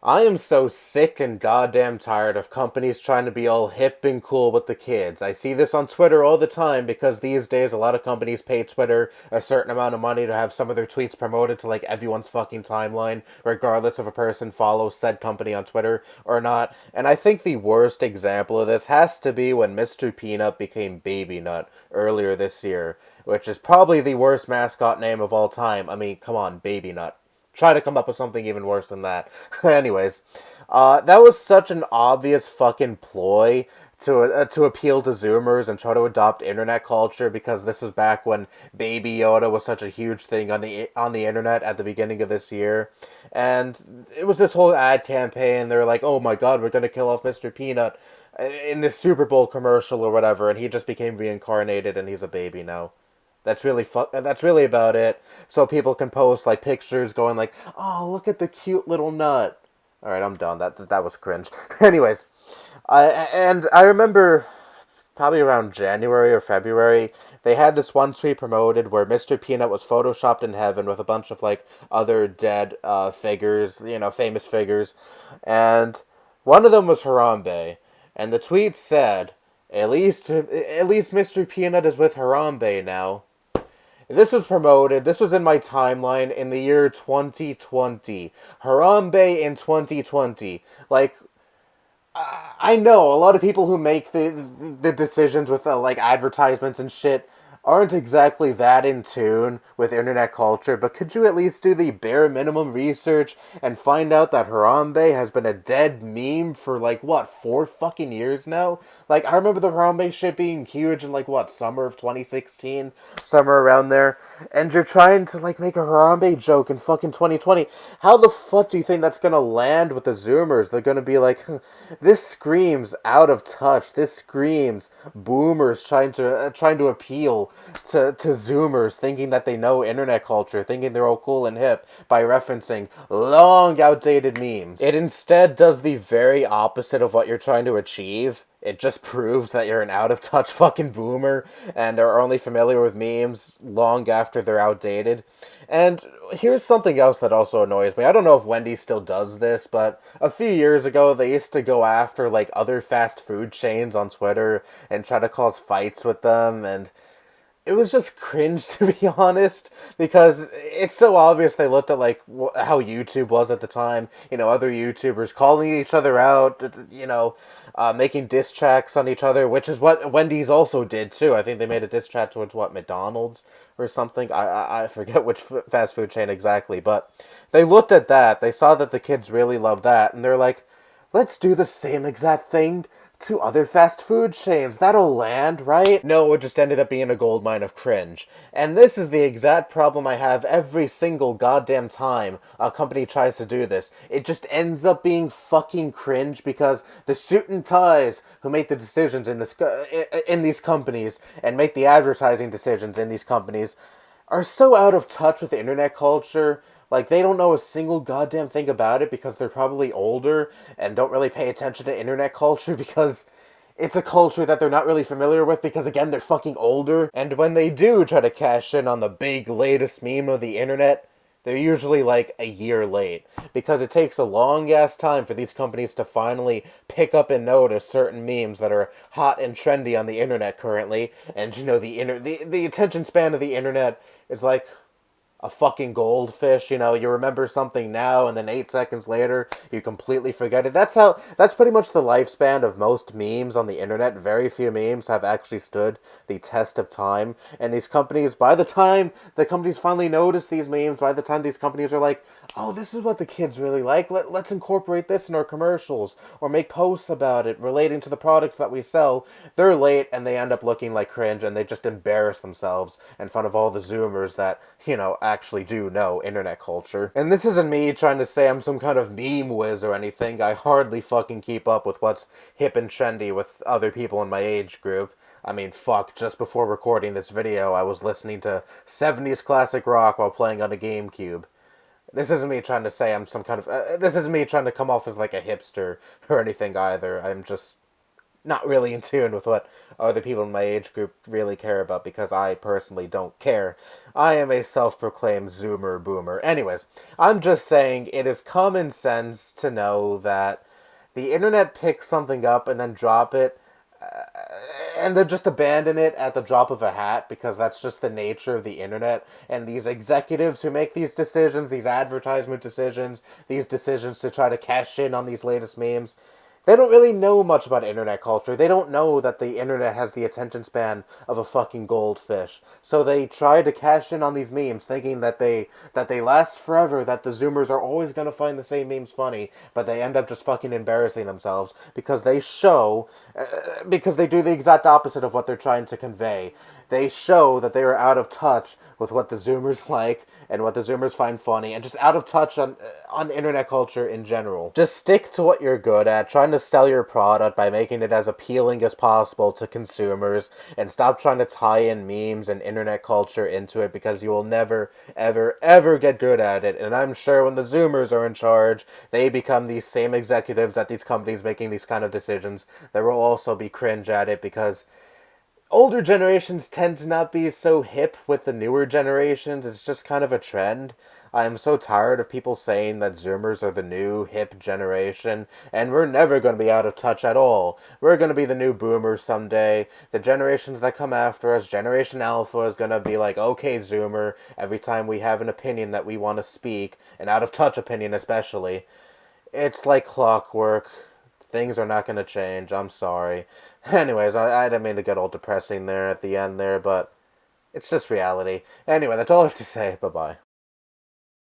I am so sick and goddamn tired of companies trying to be all hip and cool with the kids. I see this on Twitter all the time because these days a lot of companies pay Twitter a certain amount of money to have some of their tweets promoted to like everyone's fucking timeline, regardless if a person follows said company on Twitter or not. And I think the worst example of this has to be when Mr. Peanut became Baby Nut earlier this year, which is probably the worst mascot name of all time. I mean, come on, Baby Nut. Try to come up with something even worse than that. Anyways, that was such an obvious fucking ploy to appeal to Zoomers and try to adopt internet culture because this was back when Baby Yoda was such a huge thing on the internet at the beginning of this year, and it was this whole ad campaign. They're like, "Oh my God, we're gonna kill off Mr. Peanut." In this Super Bowl commercial or whatever, and he just became reincarnated and he's a baby now. That's really about it. So people can post like pictures going like, "Oh, look at the cute little nut." All right, I'm done. That was cringe. Anyways, I remember probably around January or February, they had this one tweet promoted where Mr. Peanut was photoshopped in heaven with a bunch of like other dead figures, famous figures, and one of them was Harambe, and the tweet said, "At least Mr. Peanut is with Harambe now." This was promoted. This was in my timeline in the year 2020. Harambe in 2020. Like, I know a lot of people who make the decisions with like advertisements and shit aren't exactly that in tune with internet culture, but could you at least do the bare minimum research and find out that Harambe has been a dead meme for like what, 4 fucking years now? Like I remember the Harambe shit being huge in like what, summer of 2016, somewhere around there, and you're trying to like make a Harambe joke in fucking 2020. How the fuck do you think that's gonna land with the Zoomers? They're gonna be like, this screams out of touch. This screams boomers trying to appeal to Zoomers, thinking that they know internet culture, thinking they're all cool and hip by referencing long outdated memes. It instead does the very opposite of what you're trying to achieve. It just proves that you're an out of touch fucking boomer and are only familiar with memes long after they're outdated. And here's something else that also annoys me. I don't know if Wendy still does this, but a few years ago they used to go after like other fast food chains on Twitter and try to cause fights with them, and it was just cringe to be honest, because it's so obvious they looked at like how YouTube was at the time. Other YouTubers calling each other out, making diss tracks on each other, which is what Wendy's also did too. I think they made a diss track towards what, McDonald's or something. I forget which fast food chain exactly, but they looked at that. They saw that the kids really loved that, and they're like, let's do the same exact thing to other fast food chains. That'll land, right? No, it just ended up being a goldmine of cringe. And this is the exact problem I have every single goddamn time a company tries to do this. It just ends up being fucking cringe because the suit and ties who make the decisions in these companies and make the advertising decisions in these companies are so out of touch with internet culture. Like, they don't know a single goddamn thing about it because they're probably older and don't really pay attention to internet culture because it's a culture that they're not really familiar with because, again, they're fucking older. And when they do try to cash in on the big latest meme of the internet, they're usually like a year late because it takes a long ass time for these companies to finally pick up and notice certain memes that are hot and trendy on the internet currently. And the attention span of the internet is like a fucking goldfish. You remember something now and then 8 seconds later you completely forget it. That's pretty much the lifespan of most memes on the internet. Very few memes have actually stood the test of time, and these companies, by the time the companies finally notice these memes, by the time these companies are like, oh, this is what the kids really like, let's incorporate this in our commercials or make posts about it relating to the products that we sell, they're late and they end up looking like cringe, and they just embarrass themselves in front of all the Zoomers that, actually do know internet culture. And this isn't me trying to say I'm some kind of meme whiz or anything. I hardly fucking keep up with what's hip and trendy with other people in my age group. I mean, fuck, just before recording this video, I was listening to 70s classic rock while playing on a GameCube. This isn't me trying to say I'm some kind of. This isn't me trying to come off as like a hipster or anything either. I'm just not really in tune with what other people in my age group really care about because I personally don't care. I am a self-proclaimed Zoomer boomer. Anyways, I'm just saying it is common sense to know that the internet picks something up and then drop it and then just abandon it at the drop of a hat because that's just the nature of the internet. And these executives who make these decisions, these advertisement decisions, these decisions to try to cash in on these latest memes, they don't really know much about internet culture. They don't know that the internet has the attention span of a fucking goldfish. So they try to cash in on these memes, thinking that they last forever, that the Zoomers are always gonna find the same memes funny, but they end up just fucking embarrassing themselves because they do the exact opposite of what they're trying to convey. They show that they are out of touch with what the Zoomers like and what the Zoomers find funny, and just out of touch on internet culture in general. Just stick to what you're good at, trying to sell your product by making it as appealing as possible to consumers, and stop trying to tie in memes and internet culture into it because you will never, ever, ever get good at it. And I'm sure when the Zoomers are in charge, they become these same executives at these companies making these kind of decisions. There will also be cringe at it because older generations tend to not be so hip with the newer generations. It's just kind of a trend. I am so tired of people saying that Zoomers are the new hip generation, and we're never going to be out of touch at all. We're going to be the new boomers someday. The generations that come after us, Generation Alpha, is going to be like, okay, Zoomer, every time we have an opinion that we want to speak, an out of touch opinion especially. It's like clockwork. Things are not going to change. I'm sorry. Anyways, I didn't mean to get all depressing there at the end there, but it's just reality. Anyway, that's all I have to say. Bye bye.